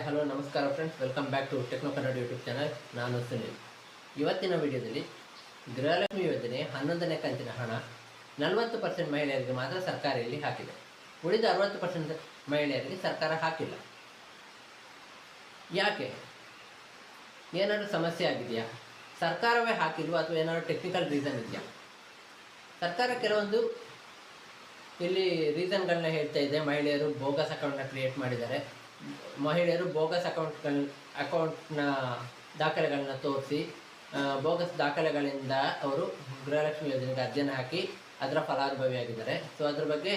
Hello ನಮಸ್ಕಾರ friends, welcome back to Techno Kannada YouTube channel. ನಾನು ಸುನಿಲ್. ಇವತ್ತಿನ ವಿಡಿಯೋದಲ್ಲಿ ಗೃಹಲಕ್ಷ್ಮಿ ಯೋಜನೆ 11ನೇ ಕಂತಿನ ಹಣ 40% ಮಹಿಳೆಯರಿಗೆ ಮಾತ್ರ ಸರ್ಕಾರ ಇಲ್ಲಿ ಹಾಕಿದೆ. ಉಳಿದ 60% ಮಹಿಳೆಯರಿಗೆ ಸರ್ಕಾರ ಹಾಕಿಲ್ಲ. ಯಾಕೆ? ಏನಾದರೂ ಸಮಸ್ಯೆ ಆಗಿದೆಯಾ? ಸರ್ಕಾರವೇ ಹಾಕಿಲ್ವಾ ಅಥವಾ ಏನಾದರೂ ಟೆಕ್ನಿಕಲ್ ರೀಸನ್ ಇದೆಯಾ? ಸರ್ಕಾರ ಕೆಲವೊಂದು ಇಲ್ಲಿ ರೀಸನ್ಗಳನ್ನ ಹೇಳ್ತಾ ಇದೆ. ಮಹಿಳೆಯರು ಬೋಗಸ್ ಅಕೌಂಟ್ನ ಕ್ರಿಯೇಟ್ ಮಾಡಿದ್ದಾರೆ, ಮಹಿಳೆಯರು ಬೋಗಸ್ ಅಕೌಂಟ್ನ ದಾಖಲೆಗಳನ್ನ ತೋರಿಸಿ ಬೋಗಸ್ ದಾಖಲೆಗಳಿಂದ ಅವರು ಗೃಹಲಕ್ಷ್ಮಿ ಯೋಜನೆಗೆ ಅರ್ಜಿಯನ್ನು ಹಾಕಿ ಅದರ ಫಲಾನುಭವಿಯಾಗಿದ್ದಾರೆ. ಸೊ ಅದ್ರ ಬಗ್ಗೆ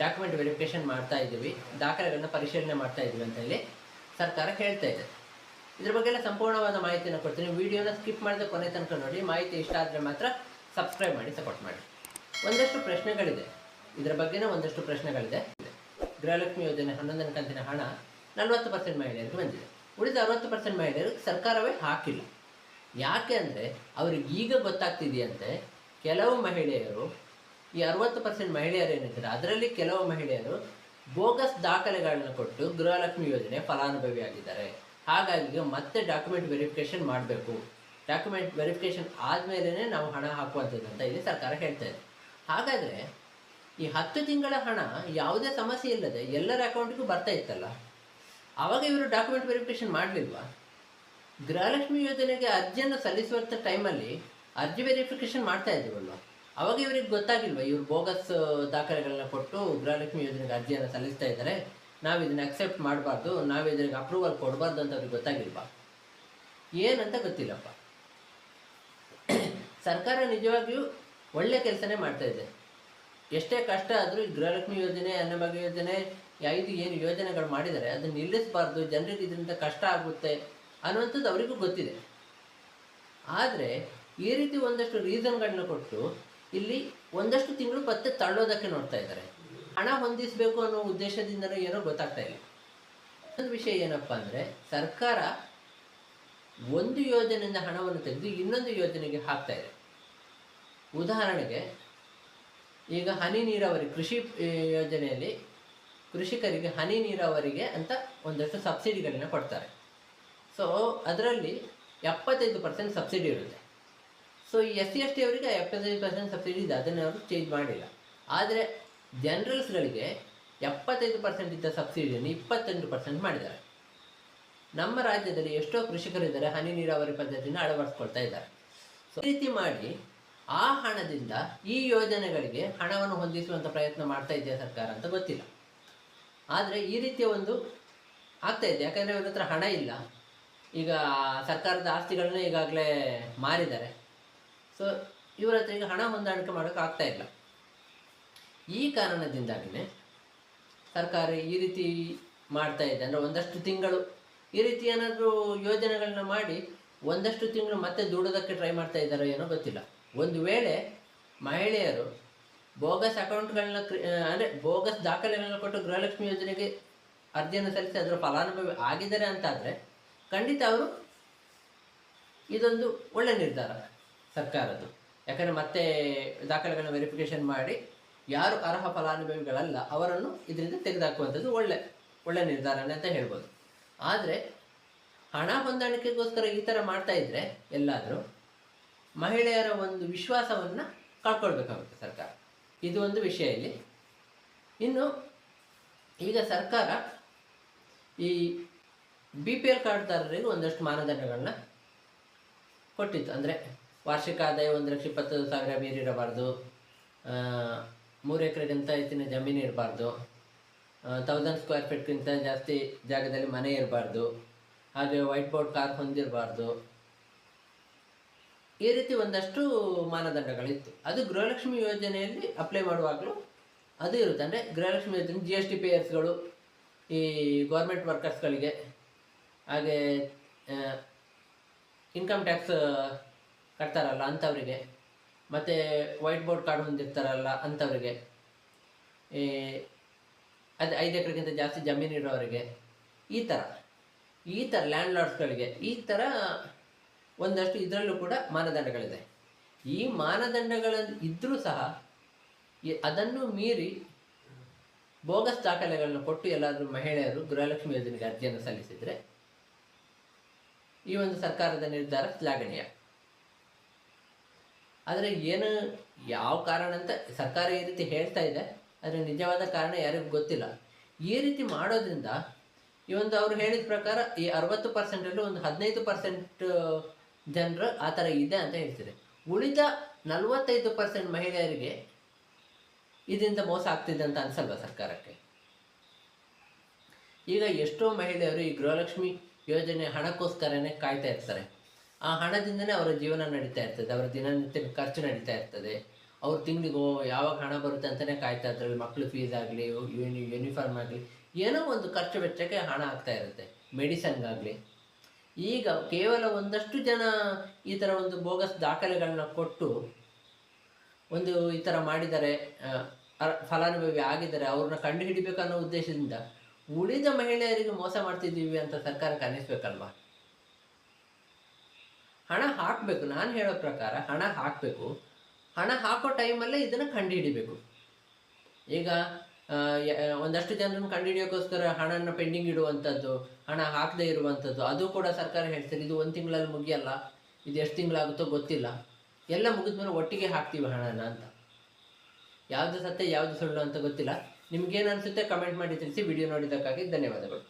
ಡಾಕ್ಯುಮೆಂಟ್ ವೆರಿಫಿಕೇಷನ್ ಮಾಡ್ತಾ ಇದ್ದೀವಿ, ದಾಖಲೆಗಳನ್ನ ಪರಿಶೀಲನೆ ಮಾಡ್ತಾ ಇದ್ದೀವಿ ಅಂತ ಹೇಳಿ ಸರ್ಕಾರ ಹೇಳ್ತಾ ಇದೆ. ಇದ್ರ ಬಗ್ಗೆ ಎಲ್ಲ ಸಂಪೂರ್ಣವಾದ ಮಾಹಿತಿಯನ್ನು ಕೊಡ್ತೀನಿ. ವಿಡಿಯೋನ ಸ್ಕಿಪ್ ಮಾಡಿದ ಕೊನೆ ತನಕ ನೋಡಿ. ಮಾಹಿತಿ ಇಷ್ಟ ಆದರೆ ಮಾತ್ರ ಸಬ್ಸ್ಕ್ರೈಬ್ ಮಾಡಿ, ಸಪೋರ್ಟ್ ಮಾಡಿ. ಒಂದಷ್ಟು ಪ್ರಶ್ನೆಗಳಿದೆ, ಇದರ ಬಗ್ಗೆನೇ ಒಂದಷ್ಟು ಪ್ರಶ್ನೆಗಳಿದೆ. ಗೃಹಲಕ್ಷ್ಮಿ ಯೋಜನೆ 11ನೇ ಕಂತಿನ ಹಣ 40% ಮಹಿಳೆಯರಿಗೆ ಬಂದಿದೆ. ಉಳಿದ 60% ಮಹಿಳೆಯರಿಗೆ ಸರ್ಕಾರವೇ ಹಾಕಿಲ್ಲ. ಯಾಕೆ ಅಂದರೆ ಅವ್ರಿಗೆ ಈಗ ಗೊತ್ತಾಗ್ತಿದೆಯಂತೆ, ಕೆಲವು ಮಹಿಳೆಯರು ಈ 60% ಮಹಿಳೆಯರು ಏನಿದ್ದಾರೆ ಅದರಲ್ಲಿ ಕೆಲವು ಮಹಿಳೆಯರು ಬೋಗಸ್ ದಾಖಲೆಗಳನ್ನು ಕೊಟ್ಟು ಗೃಹಲಕ್ಷ್ಮಿ ಯೋಜನೆ ಫಲಾನುಭವಿಯಾಗಿದ್ದಾರೆ. ಹಾಗಾಗಿ ಮತ್ತೆ ಡಾಕ್ಯುಮೆಂಟ್ ವೆರಿಫಿಕೇಷನ್ ಮಾಡಬೇಕು. ಡಾಕ್ಯುಮೆಂಟ್ ವೆರಿಫಿಕೇಷನ್ ಆದಮೇಲೆ ನಾವು ಹಣ ಹಾಕುವಂಥದ್ದು ಅಂತ ಇಲ್ಲಿ ಸರ್ಕಾರ ಹೇಳ್ತಾ ಇದೆ. ಹಾಗಾದರೆ ಈ 10 ತಿಂಗಳ ಹಣ ಯಾವುದೇ ಸಮಸ್ಯೆ ಇಲ್ಲದೆ ಎಲ್ಲರ ಅಕೌಂಟಿಗೂ ಬರ್ತಾ ಇತ್ತಲ್ಲ, ಆವಾಗ ಇವರು ಡಾಕ್ಯುಮೆಂಟ್ ವೆರಿಫಿಕೇಷನ್ ಮಾಡಲಿಲ್ವಾ? ಗೃಹಲಕ್ಷ್ಮಿ ಯೋಜನೆಗೆ ಅರ್ಜಿಯನ್ನು ಸಲ್ಲಿಸುವಂಥ ಟೈಮಲ್ಲಿ ಅರ್ಜಿ ವೆರಿಫಿಕೇಷನ್ ಮಾಡ್ತಾ ಇದ್ದೀವಲ್ವ, ಆವಾಗ ಇವರಿಗೆ ಗೊತ್ತಾಗಿಲ್ವ ಇವರು ಬೋಗಸ್ ದಾಖಲೆಗಳನ್ನ ಕೊಟ್ಟು ಗೃಹಲಕ್ಷ್ಮಿ ಯೋಜನೆಗೆ ಅರ್ಜಿಯನ್ನು ಸಲ್ಲಿಸ್ತಾ ಇದ್ದಾರೆ, ನಾವು ಇದನ್ನು ಅಕ್ಸೆಪ್ಟ್ ಮಾಡಬಾರ್ದು, ನಾವು ಇದರಿಗೆ ಅಪ್ರೂವಲ್ ಕೊಡಬಾರ್ದು ಅಂತ ಅವ್ರಿಗೆ ಗೊತ್ತಾಗಿಲ್ವಾ? ಏನಂತ ಗೊತ್ತಿಲ್ಲಪ್ಪ. ಸರ್ಕಾರ ನಿಜವಾಗಿಯೂ ಒಳ್ಳೆ ಕೆಲಸನೇ ಮಾಡ್ತಾ ಇದೆ. ಎಷ್ಟೇ ಕಷ್ಟ ಆದರೂ ಈ ಗೃಹಲಕ್ಷ್ಮಿ ಯೋಜನೆ, ಅನ್ನಭಾಗ್ಯ ಯೋಜನೆ, 5 ಏನು ಯೋಜನೆಗಳು ಮಾಡಿದ್ದಾರೆ ಅದನ್ನು ನಿಲ್ಲಿಸಬಾರ್ದು, ಜನರಿಗೆ ಇದರಿಂದ ಕಷ್ಟ ಆಗುತ್ತೆ ಅನ್ನುವಂಥದ್ದು ಅವರಿಗೂ ಗೊತ್ತಿದೆ. ಆದರೆ ಈ ರೀತಿ ಒಂದಷ್ಟು ರೀಸನ್ಗಳನ್ನ ಕೊಟ್ಟು ಇಲ್ಲಿ ಒಂದಷ್ಟು ತಿಂಗಳು ಮತ್ತೆ ತಳ್ಳೋದಕ್ಕೆ ನೋಡ್ತಾ ಇದ್ದಾರೆ. ಹಣ ಹೊಂದಿಸಬೇಕು ಅನ್ನೋ ಉದ್ದೇಶದಿಂದನೂ ಏನೋ ಗೊತ್ತಾಗ್ತಾ ಇಲ್ಲ. ಒಂದು ವಿಷಯ ಏನಪ್ಪ ಅಂದರೆ, ಸರ್ಕಾರ ಒಂದು ಯೋಜನೆಯಿಂದ ಹಣವನ್ನು ತೆಗೆದು ಇನ್ನೊಂದು ಯೋಜನೆಗೆ ಹಾಕ್ತಾ ಇದೆ. ಉದಾಹರಣೆಗೆ ಈಗ ಹನಿ ನೀರಾವರಿ ಕೃಷಿ ಯೋಜನೆಯಲ್ಲಿ ಕೃಷಿಕರಿಗೆ ಹನಿ ನೀರಾವರಿಗೆ ಅಂತ ಒಂದಷ್ಟು ಸಬ್ಸಿಡಿಗಳನ್ನ ಕೊಡ್ತಾರೆ. ಸೊ ಅದರಲ್ಲಿ 75% ಸಬ್ಸಿಡಿ ಇರುತ್ತೆ. ಸೊ ಈ SC/ST ಅವರಿಗೆ 75% ಸಬ್ಸಿಡಿ ಇದೆ, ಅದನ್ನು ಅವರು ಚೇಂಜ್ ಮಾಡಿಲ್ಲ. ಆದರೆ ಜನರಲ್ಸ್ಗಳಿಗೆ 75% ಇದ್ದ ಸಬ್ಸಿಡಿಯನ್ನು 28% ಮಾಡಿದ್ದಾರೆ. ನಮ್ಮ ರಾಜ್ಯದಲ್ಲಿ ಎಷ್ಟೋ ಕೃಷಿಕರಿದ್ದಾರೆ ಹನಿ ನೀರಾವರಿ ಪದ್ಧತಿನ ಅಳವಡಿಸ್ಕೊಳ್ತಾ ಇದ್ದಾರೆ. ಸೊ ಈ ರೀತಿ ಮಾಡಿ ಆ ಹಣದಿಂದ ಈ ಯೋಜನೆಗಳಿಗೆ ಹಣವನ್ನು ಹೊಂದಿಸುವಂಥ ಪ್ರಯತ್ನ ಮಾಡ್ತಾ ಇದೆಯಾ ಸರ್ಕಾರ ಅಂತ ಗೊತ್ತಿಲ್ಲ. ಆದರೆ ಈ ರೀತಿಯ ಒಂದು ಆಗ್ತಾ ಇದೆ. ಯಾಕಂದರೆ ಇವ್ರ ಹತ್ರ ಹಣ ಇಲ್ಲ. ಈಗ ಸರ್ಕಾರದ ಆಸ್ತಿಗಳನ್ನ ಈಗಾಗಲೇ ಮಾರಿದ್ದಾರೆ. ಸೊ ಇವರ ಹತ್ರ ಈಗ ಹಣ ಹೊಂದಾಣಿಕೆ ಮಾಡೋಕ್ಕೆ ಆಗ್ತಾ ಇಲ್ಲ. ಈ ಕಾರಣದಿಂದಾಗಿಯೇ ಸರ್ಕಾರ ಈ ರೀತಿ ಮಾಡ್ತಾ ಇದೆ. ಅಂದರೆ ಒಂದಷ್ಟು ತಿಂಗಳು ಈ ರೀತಿ ಏನಾದರೂ ಯೋಜನೆಗಳನ್ನ ಮಾಡಿ ಒಂದಷ್ಟು ತಿಂಗಳು ಮತ್ತೆ ದುಡೋದಕ್ಕೆ ಟ್ರೈ ಮಾಡ್ತಾ ಇದ್ದಾರೋ ಏನೋ ಗೊತ್ತಿಲ್ಲ. ಒಂದು ವೇಳೆ ಮಹಿಳೆಯರು ಬೋಗಸ್ ಅಕೌಂಟ್ಗಳನ್ನ ಅಂದರೆ ಬೋಗಸ್ ದಾಖಲೆಗಳನ್ನ ಕೊಟ್ಟು ಗೃಹಲಕ್ಷ್ಮಿ ಯೋಜನೆಗೆ ಅರ್ಜಿಯನ್ನು ಸಲ್ಲಿಸಿ ಅದರ ಫಲಾನುಭವಿ ಆಗಿದ್ದಾರೆ ಅಂತಾದರೆ ಖಂಡಿತ ಅವರು ಇದೊಂದು ಒಳ್ಳೆ ನಿರ್ಧಾರ ಸರ್ಕಾರದ್ದು. ಯಾಕಂದರೆ ಮತ್ತೆ ದಾಖಲೆಗಳನ್ನ ವೆರಿಫಿಕೇಷನ್ ಮಾಡಿ ಯಾರು ಅರ್ಹ ಫಲಾನುಭವಿಗಳಲ್ಲ ಅವರನ್ನು ಇದರಿಂದ ತೆಗೆದುಹಾಕುವಂಥದ್ದು ಒಳ್ಳೆ ನಿರ್ಧಾರನೇ ಅಂತ ಹೇಳ್ಬೋದು. ಆದರೆ ಹಣ ಹೊಂದಾಣಿಕೆಗೋಸ್ಕರ ಈ ಥರ ಮಾಡ್ತಾ ಇದ್ದರೆ ಎಲ್ಲಾದರೂ ಮಹಿಳೆಯರ ಒಂದು ವಿಶ್ವಾಸವನ್ನು ಕಳ್ಕೊಳ್ಬೇಕಾಗುತ್ತೆ ಸರ್ಕಾರ. ಇದು ಒಂದು ವಿಷಯ ಇಲ್ಲಿ. ಇನ್ನು ಈಗ ಸರ್ಕಾರ ಈ BPL ಕಾರ್ಡ್ದಾರರಿಗೆ ಒಂದಷ್ಟು ಮಾನದಂಡಗಳನ್ನ ಕೊಟ್ಟಿತ್ತು. ಅಂದರೆ ವಾರ್ಷಿಕ ಆದಾಯ 1,20,000 ಮೀರಿರಬಾರ್ದು, 3 ಎಕರೆಗಿಂತ ಹೆಚ್ಚಿನ ಜಮೀನು ಇರಬಾರ್ದು, 1000 ಸ್ಕ್ವೇರ್ ಫೀಟ್ಗಿಂತ ಜಾಸ್ತಿ ಜಾಗದಲ್ಲಿ ಮನೆ ಇರಬಾರ್ದು, ಹಾಗೆ ವೈಟ್ ಬೋರ್ಡ್ ಕಾರ್ ಹೊಂದಿರಬಾರ್ದು. ಈ ರೀತಿ ಒಂದಷ್ಟು ಮಾನದಂಡಗಳಿತ್ತು. ಅದು ಗೃಹಲಕ್ಷ್ಮಿ ಯೋಜನೆಯಲ್ಲಿ ಅಪ್ಲೈ ಮಾಡುವಾಗಲೂ ಅದು ಇರುತ್ತೆ. ಅಂದರೆ ಗೃಹಲಕ್ಷ್ಮಿ ಯೋಜನೆ GST ಪೇಯರ್ಸ್ಗಳು, ಈ ಗೌರ್ಮೆಂಟ್ ವರ್ಕರ್ಸ್ಗಳಿಗೆ, ಹಾಗೆ ಇನ್ಕಮ್ ಟ್ಯಾಕ್ಸ್ ಕಟ್ತಾರಲ್ಲ ಅಂಥವರಿಗೆ, ಮತ್ತು ವೈಟ್ ಬೋರ್ಡ್ ಕಾರ್ಡ್ ಹೊಂದಿರ್ತಾರಲ್ಲ ಅಂಥವರಿಗೆ, ಅದು 5 ಎಕರೆಗಿಂತ ಜಾಸ್ತಿ ಜಮೀನು ಇರೋರಿಗೆ, ಈ ಥರ ಲ್ಯಾಂಡ್ ಲಾರ್ಡ್ಸ್ಗಳಿಗೆ ಈ ಥರ ಒಂದಷ್ಟು ಇದರಲ್ಲೂ ಕೂಡ ಮಾನದಂಡಗಳಿದೆ. ಈ ಮಾನದಂಡಗಳಲ್ಲಿ ಇದ್ದರೂ ಸಹ ಅದನ್ನು ಮೀರಿ ಬೋಗಸ್ ದಾಖಲೆಗಳನ್ನು ಕೊಟ್ಟು ಎಲ್ಲಾದರೂ ಮಹಿಳೆಯರು ಗೃಹಲಕ್ಷ್ಮಿ ಯೋಜನೆಗೆ ಅರ್ಜಿಯನ್ನು ಸಲ್ಲಿಸಿದರೆ ಈ ಒಂದು ಸರ್ಕಾರದ ನಿರ್ಧಾರ ಶ್ಲಾಘನೀಯ. ಆದರೆ ಏನು ಯಾವ ಕಾರಣ ಅಂತ ಸರ್ಕಾರ ಈ ರೀತಿ ಹೇಳ್ತಾ ಇದೆ, ಆದರೆ ನಿಜವಾದ ಕಾರಣ ಯಾರಿಗೂ ಗೊತ್ತಿಲ್ಲ. ಈ ರೀತಿ ಮಾಡೋದ್ರಿಂದ ಈ ಒಂದು ಅವರು ಹೇಳಿದ ಪ್ರಕಾರ ಈ 60%ಲ್ಲೂ ಒಂದು 15% ಜನರು ಆ ಥರ ಇದೆ ಅಂತ ಹೇಳ್ತಾರೆ. ಉಳಿದ 45% ಮಹಿಳೆಯರಿಗೆ ಇದರಿಂದ ಮೋಸ ಆಗ್ತಿದೆ ಅಂತ ಅನ್ಸಲ್ವಾ ಸರ್ಕಾರಕ್ಕೆ? ಈಗ ಎಷ್ಟೋ ಮಹಿಳೆಯರು ಈ ಗೃಹಲಕ್ಷ್ಮಿ ಯೋಜನೆ ಹಣಕ್ಕೋಸ್ಕರನೇ ಕಾಯ್ತಾ ಇರ್ತಾರೆ. ಆ ಹಣದಿಂದನೇ ಅವರ ಜೀವನ ನಡೀತಾ ಇರ್ತದೆ, ಅವರ ದಿನನಿತ್ಯ ಖರ್ಚು ನಡೀತಾ ಇರ್ತದೆ. ಅವ್ರ ತಿಂಗಳಿಗೂ ಯಾವಾಗ ಹಣ ಬರುತ್ತೆ ಅಂತಲೇ ಕಾಯ್ತಾ ಇರ್ತಾರೆ. ಮಕ್ಕಳು ಫೀಸ್ ಆಗಲಿ, ಯೂನಿಫಾರ್ಮ್ ಆಗಲಿ, ಏನೋ ಒಂದು ಖರ್ಚು ವೆಚ್ಚಕ್ಕೆ ಹಣ ಆಗ್ತಾ ಇರುತ್ತೆ, ಮೆಡಿಸನ್ಗಾಗಲಿ. ಈಗ ಕೇವಲ ಒಂದಷ್ಟು ಜನ ಈ ಥರ ಒಂದು ಬೋಗಸ್ ದಾಖಲೆಗಳನ್ನ ಕೊಟ್ಟು ಒಂದು ಈ ಥರ ಮಾಡಿದ್ದಾರೆ, ಫಲಾನುಭವಿ ಆಗಿದ್ದಾರೆ, ಅವ್ರನ್ನ ಕಂಡು ಹಿಡಿಬೇಕು ಅನ್ನೋ ಉದ್ದೇಶದಿಂದ ಉಳಿದ ಮಹಿಳೆಯರಿಗೆ ಮೋಸ ಮಾಡ್ತಿದ್ದೀವಿ ಅಂತ ಸರ್ಕಾರಕ್ಕೆ ಅನ್ನಿಸ್ಬೇಕಲ್ವಾ? ಹಣ ಹಾಕಬೇಕು. ನಾನು ಹೇಳೋ ಪ್ರಕಾರ ಹಣ ಹಾಕಬೇಕು. ಹಣ ಹಾಕೋ ಟೈಮಲ್ಲೇ ಇದನ್ನು ಕಂಡುಹಿಡಿಬೇಕು. ಈಗ ಒಂದಷ್ಟು ಜನರನ್ನು ಕಂಡುಹಿಡಿಯೋಕ್ಕೋಸ್ಕರ ಹಣನ ಪೆಂಡಿಂಗ್ ಇಡುವಂಥದ್ದು, ಹಣ ಹಾಕದೇ ಇರುವಂಥದ್ದು, ಅದು ಕೂಡ ಸರ್ಕಾರ ಹೇಳ್ತಾರೆ ಇದು 1 ತಿಂಗಳಲ್ಲಿ ಮುಗಿಯಲ್ಲ, ಇದು ಎಷ್ಟು ತಿಂಗಳಾಗುತ್ತೋ ಗೊತ್ತಿಲ್ಲ, ಎಲ್ಲ ಮುಗಿದ್ಮೇಲೆ ಒಟ್ಟಿಗೆ ಹಾಕ್ತೀವಿ ಹಣನ ಅಂತ. ಯಾವುದು ಸತ್ಯ ಯಾವುದು ಸುಳ್ಳು ಅಂತ ಗೊತ್ತಿಲ್ಲ. ನಿಮ್ಗೇನು ಅನಿಸುತ್ತೆ ಕಮೆಂಟ್ ಮಾಡಿ ತಿಳಿಸಿ. ವಿಡಿಯೋ ನೋಡಿದ್ದಕ್ಕಾಗಿ ಧನ್ಯವಾದಗಳು.